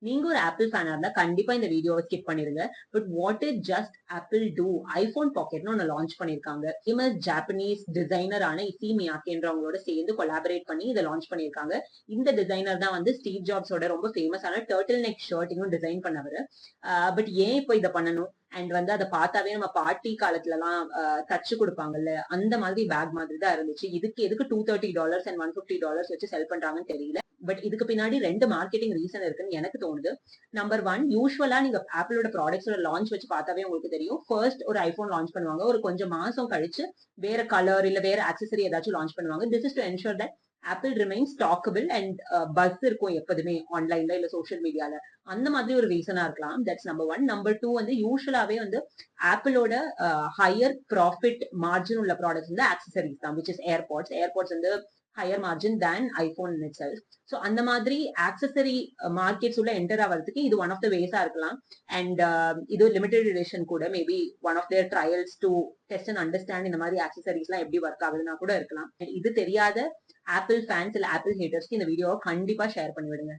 நீங்க ஒரு ஆப்பிள் ஃபேனா இருந்தா கண்டிப்பா இந்த வீடியோவை ஸ்கிப் பண்ணிருங்க. But what it just Apple too iPhone பாக்கெட்னு ஒன்னு லான்ச் பண்ணிருக்காங்க. ஃபேமஸ் ஜாப்பனீஸ் டிசைனரான இசி மியாக்கேன்றவங்களோட சேர்ந்து கொலாபரேட் பண்ணி இதை லான்ச் பண்ணிருக்காங்க. இந்த டிசைனர் தான் வந்து ஸ்டீவ் ஜாப்ஸோட ரொம்ப ஃபேமஸான டர்ட்டில் நெக் ஷர்ட்டையும் டிசைன் பண்ணவர். பட் ஏன் இப்போ இதை பண்ணணும்? அண்ட் வந்து அதை பார்த்தாவே நம்ம பார்ட்டி காலத்துல எல்லாம் தச்சு கொடுப்பாங்கல்ல, அந்த மாதிரி பேக் மாதிரி தான் இருந்துச்சு. இதுக்கு எதுக்கு $230 அண்ட் $150 வச்சு செல் பண்றாங்கன்னு தெரியல. பட் இதுக்கு பின்னாடி ரெண்டு மார்க்கெட்டிங் ரீசன் இருக்குன்னு எனக்கு தோணுது. நம்பர் ஒன், யூஸ்வலா நீங்க ஆப்பிளோட ப்ராடக்ட்ஸோட லான்ச் வச்சு பார்த்தாவே உங்களுக்கு தெரியும். ஃபர்ஸ்ட் ஒரு ஐபோன் லான்ச் பண்ணுவாங்க, ஒரு கொஞ்சம் மாசம் கழிச்சு வேற கலர் இல்ல வேற ஆக்சசரி ஏதாச்சும் லான்ச் பண்ணுவாங்க. This is to ensure that apple remain stackable and bus இருக்கும் எப்போதுமே ஆன்லைன்ல இல்ல சோஷியல் மீடியால. அந்த மாதிரி ஒரு ரீசனா இருக்கலாம். That's number one. Number two வந்து யூஸ்வலாவே வந்து ஆப்பிளோட ஹையர் ப்ராஃபிட் மார்ஜின் உள்ள ப்ராடக்ட்ஸ் வந்து ஆக்சசரிஸ் தான், விச் இஸ் ஏர்பாட்ஸ். ஏர்பாட்ஸ் வந்து higher margin than iPhone itself. So அந்த மாதிரி ஆக்சசரி மார்க்கெட்ஸ் உள்ள என்டர் ஆகிறதுக்கு இது ஒன் ஆஃப் த வேஸா இருக்கலாம். அண்ட் இது லிமிடெட் எடிஷன் கூட, maybe one of their trials to test and understand இந்த மாதிரி ஆக்சசரிஸ் எல்லாம் எப்படி ஒர்க் ஆகுதுன்னா கூட இருக்கலாம். இது தெரியாத ஆப்பிள் ஃபேன்ஸ் இல்ல ஆப்பிள் ஹேட்டர்ஸ்க்கு இந்த வீடியோவை கண்டிப்பா ஷேர் பண்ணி விடுங்க.